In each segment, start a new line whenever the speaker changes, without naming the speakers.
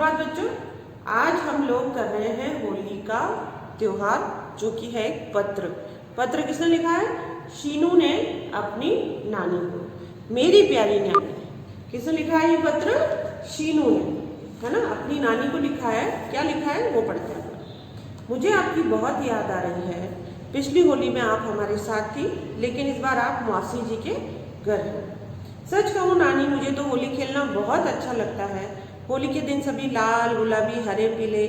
सुप्रभात बच्चों। आज हम लोग कर रहे हैं होली का त्योहार, जो कि है एक पत्र किसने लिखा है? शीनू ने अपनी नानी को, मेरी प्यारी नानी। किसने लिखा है ये पत्र? शीनू ने, है ना, अपनी नानी को लिखा है। क्या लिखा है वो पढ़ते हैं। मुझे आपकी बहुत याद आ रही है। पिछली होली में आप हमारे साथ थी, लेकिन इस बार आप मौसी जी के घर हैं। सच कहूँ नानी, मुझे तो होली खेलना बहुत अच्छा लगता है। होली के दिन सभी लाल, गुलाबी, हरे, पीले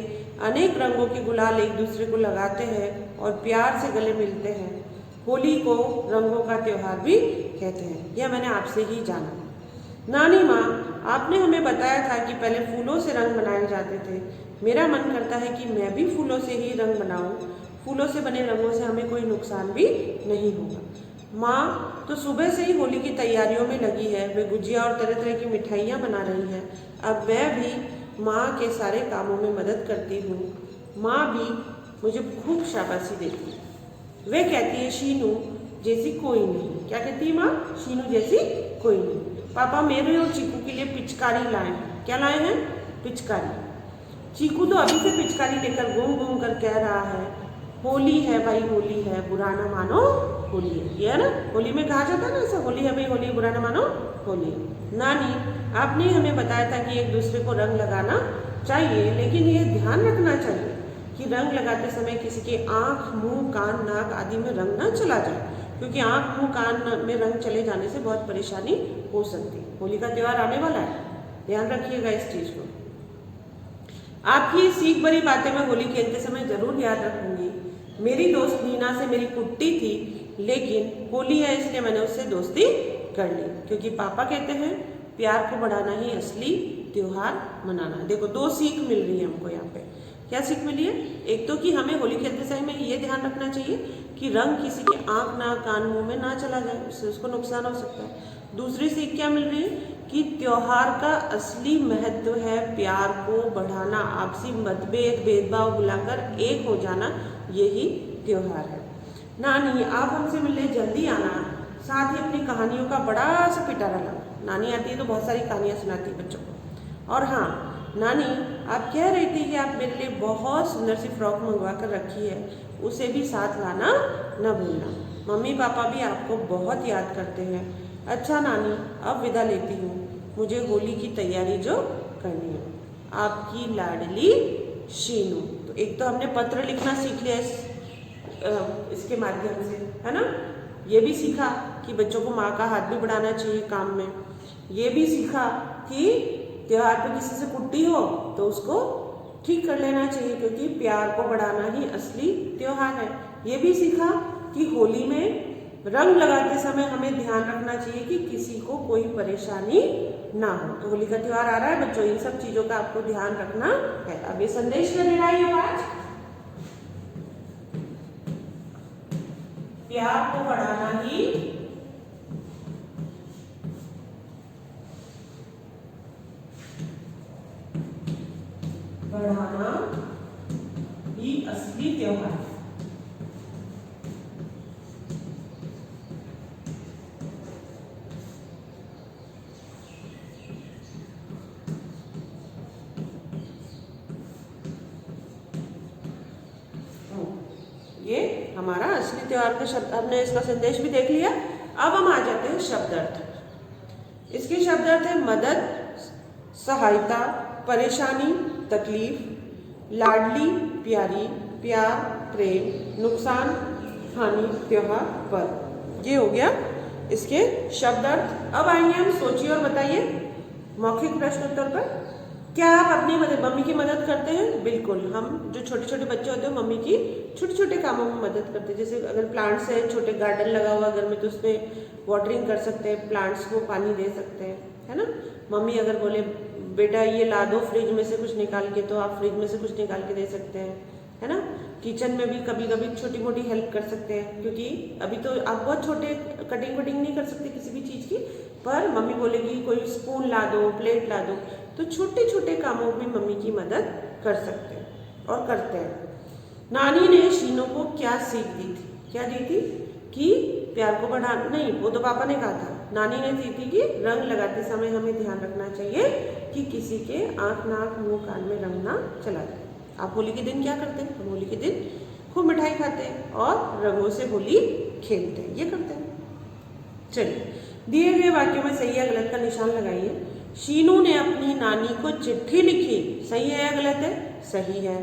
अनेक रंगों के गुलाल एक दूसरे को लगाते हैं और प्यार से गले मिलते हैं। होली को रंगों का त्योहार भी कहते हैं, यह मैंने आपसे ही जाना। नानी माँ, आपने हमें बताया था कि पहले फूलों से रंग बनाए जाते थे। मेरा मन करता है कि मैं भी फूलों से ही रंग बनाऊं। फूलों से बने रंगों से हमें कोई नुकसान भी नहीं होगा। माँ तो सुबह से ही होली की तैयारियों में लगी है। वे गुजिया और तरह तरह की मिठाइयाँ बना रही है। अब मैं भी माँ के सारे कामों में मदद करती हूँ। माँ भी मुझे खूब शाबाशी देती है। वे कहती है, शीनू जैसी कोई नहीं। क्या कहती है माँ? शीनू जैसी कोई नहीं। पापा मेरे और चीकू के लिए पिचकारी लाए हैं। क्या लाए हैं? पिचकारी। चीकू तो अभी से पिचकारी लेकर घूम घूम कर कह रहा है, होली है भाई, होली है, बुरा ना मानो होली है। ये है ना, होली में कहा जाता है ना ऐसा, होली है भाई, होली, बुरा ना मानो होली। नानी, आपने हमें बताया था कि एक दूसरे को रंग लगाना चाहिए, लेकिन ये ध्यान रखना चाहिए कि रंग लगाते समय किसी के आँख, मुंह, कान, नाक आदि में रंग ना चला जाए, क्योंकि आँख, मुंह, कान में रंग चले जाने से बहुत परेशानी हो सकती है। होली का त्योहार आने वाला है, ध्यान रखिएगा इस चीज को। आपकी सीख भरी बातें मैं होली खेलते समय जरूर याद रखूंगी। मेरी दोस्त नीना से मेरी कुट्टी थी, लेकिन होली है इसलिए मैंने उससे दोस्ती कर ली, क्योंकि पापा कहते हैं प्यार को बढ़ाना ही असली त्योहार मनाना। देखो, दो सीख मिल रही है हमको यहाँ पे। क्या सीख मिली है? एक तो कि हमें होली खेलते समय में ये ध्यान रखना चाहिए कि रंग किसी के आँख, नाक, कान, मुंह में ना चला जाए, उससे उसको नुकसान हो सकता है। दूसरी सीख क्या मिल रही है कि त्योहार का असली महत्व है प्यार को बढ़ाना, आपसी मतभेद, भेदभाव भुलाकर एक हो जाना, यही त्योहार है। नानी, आप हमसे मिलने जल्दी आना, साथ ही अपनी कहानियों का बड़ा सा पिटारा लाना। नानी आती है तो बहुत सारी कहानियाँ सुनाती है बच्चों को। और हाँ नानी, आप कह रही थी कि आप मेरे लिए बहुत सुंदर सी फ्रॉक मंगवा कर रखी है, उसे भी साथ लाना न भूलना। मम्मी पापा भी आपको बहुत याद करते हैं। अच्छा नानी, अब विदा लेती हूँ, मुझे होली की तैयारी जो करनी है। आपकी लाडली शीनू। तो एक तो हमने पत्र लिखना सीख लिया इसके माध्यम से, है ना। ये भी सीखा कि बच्चों को माँ का हाथ भी बढ़ाना चाहिए काम में। ये भी सीखा कि त्योहार पे किसी से कुट्टी हो तो उसको ठीक कर लेना चाहिए, क्योंकि प्यार को बढ़ाना ही असली त्योहार है। ये भी सीखा कि होली में रंग लगाते समय हमें ध्यान रखना चाहिए कि किसी को कोई परेशानी ना हो। तो होली का त्योहार आ रहा है बच्चों, इन सब चीजों का आपको ध्यान रखना है। अब ये संदेश क्या दे रहा है ये आज? प्यार को बढ़ाना ही असली त्योहार है। ये हमारा असली त्योहार का शब्द, हमने इसका संदेश भी देख लिया। अब हम आ जाते हैं शब्दार्थ। इसके शब्दार्थ है मदद, सहायता, परेशानी, तकलीफ, लाडली, प्यारी, प्यार, प्रेम, नुकसान, हानि, त्योहार, पर। ये हो गया इसके शब्दार्थ। अब आएंगे हम सोचिए और बताइए मौखिक प्रश्न उत्तर पर। क्या आप अपनी मम्मी की मदद करते हैं? बिल्कुल, हम जो छोटे छोटे बच्चे होते हैं मम्मी की छोटे छोटे कामों में मदद करते हैं। जैसे अगर प्लांट्स है, छोटे गार्डन लगा हुआ घर में, तो उसमें वाटरिंग कर सकते हैं, प्लांट्स को पानी दे सकते हैं, है ना। मम्मी अगर बोले बेटा ये ला दो फ्रिज में से कुछ निकाल के, तो आप फ्रिज में से कुछ निकाल के दे सकते हैं, है ना। किचन में भी कभी कभी छोटी मोटी हेल्प कर सकते हैं, क्योंकि अभी तो आप बहुत छोटे कटिंग वटिंग नहीं कर सकते किसी भी चीज़ की, पर मम्मी बोलेगी कोई स्पून ला दो, प्लेट ला दो, तो छोटे छोटे कामों में मम्मी की मदद कर सकते हैं और करते हैं। नानी ने शीनू को क्या सीख दी थी? क्या दी थी? कि प्यार को बढ़ा, नहीं वो तो पापा ने कहा था, नानी ने दी थी कि रंग लगाते समय हमें ध्यान रखना चाहिए कि किसी के आँख नाक मुंह कान में रंग ना चला जाए। आप होली के दिन क्या करते हैं? हम होली के दिन खूब मिठाई खाते हैं और रंगों से होली खेलते हैं, ये करते हैं। चलिए, दिए गए वाक्यों में सही या गलत का निशान लगाइए। शीनू ने अपनी नानी को चिट्ठी लिखी, सही है या गलत है? सही है।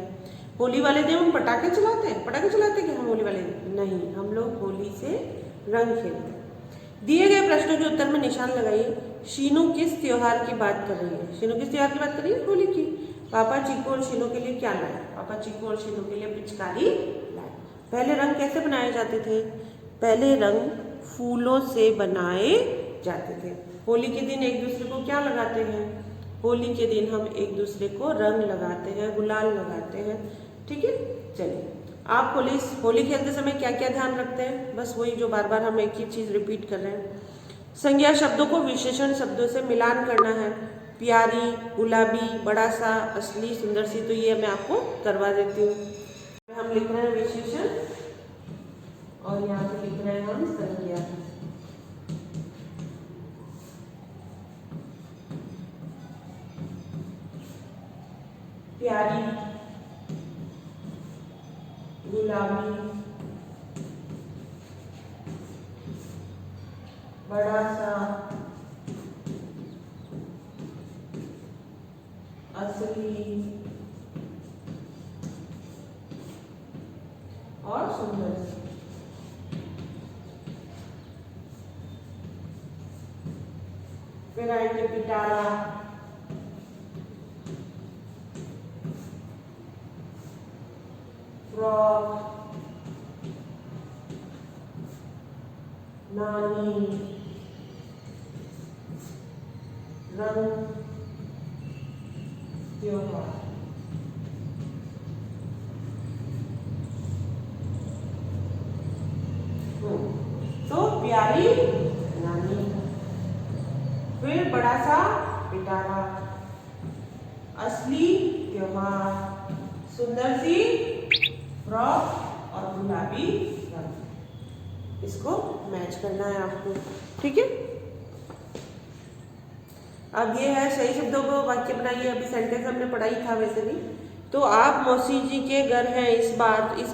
होली वाले दिन हम पटाखे चलाते हैं? पटाखे चलाते हैं क्या हम होली वाले दिन? नहीं, हम लोग होली से रंग खेलते हैं। दिए गए प्रश्नों के उत्तर में निशान लगाइए। शीनू किस त्योहार की बात कर रही है? शीनू किस त्योहार की बात कर रही है? होली की। पापा चीकू और शीनू के लिए क्या लाए? पापा चीकू और शीनू के लिए पिचकारी लाए। पहले रंग कैसे बनाए जाते थे? पहले रंग फूलों से बनाए जाते थे। होली के दिन एक दूसरे को क्या लगाते हैं? होली के दिन हम एक दूसरे को रंग लगाते हैं, गुलाल लगाते हैं। ठीक है, चलिए, आप होली खेलते समय क्या क्या ध्यान रखते हैं? बस वही जो बार बार हम एक ही चीज़ रिपीट कर रहे हैं। संज्ञा शब्दों को विशेषण शब्दों से मिलान करना है। प्यारी, गुलाबी, बड़ा सा, असली, सुंदर सी, तो ये मैं आपको करवा देती हूँ। हम लिख रहे हैं विशेषण और यहाँ पे लिख रहे हैं हम संज्ञा। प्यारी, गुलाबी, बड़ा सा, असली और सुंदर सी। फिर आएंगे पिटारा, फ्रॉक, नानी, रंग, त्योहार। तो प्यारी नानी, फिर बड़ा सा पिटारा, असली त्योहार, सुंदर सी फ्रॉक और गुलाबी रंग। इसको मैच करना है आपको, ठीक है। अब ये है सही शब्दों को वाक्य बनाइए। अभी सेंटेंस हमने पढ़ा ही था वैसे भी। तो आप मौसी जी के घर हैं, इस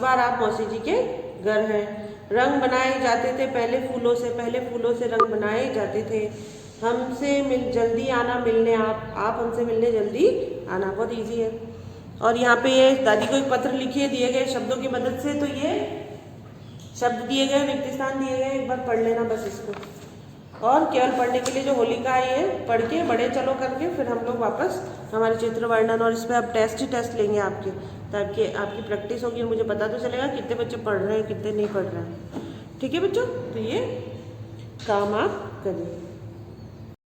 बार आप मौसी जी के घर हैं। रंग बनाए जाते थे पहले फूलों से रंग बनाए जाते थे। हमसे जल्दी आना मिलने, आप हमसे मिलने जल्दी आना। बहुत इजी है। और यहाँ पे ये दादी को एक पत्र लिखिए दिए गए शब्दों की मदद से। तो ये शब्द दिए गए, रिक्त स्थान दिए गए, एक बार पढ़ लेना बस इसको। और केवल पढ़ने के लिए जो होलिका आई है, पढ़ के बड़े चलो करके फिर हम लोग वापस हमारे चित्र वर्णन और इस पर अब टेस्ट लेंगे आपके, ताकि आपकी प्रैक्टिस होगी और मुझे पता तो चलेगा कितने बच्चे पढ़ रहे हैं कितने नहीं पढ़ रहे हैं। ठीक है बच्चों, तो ये काम आप करिए।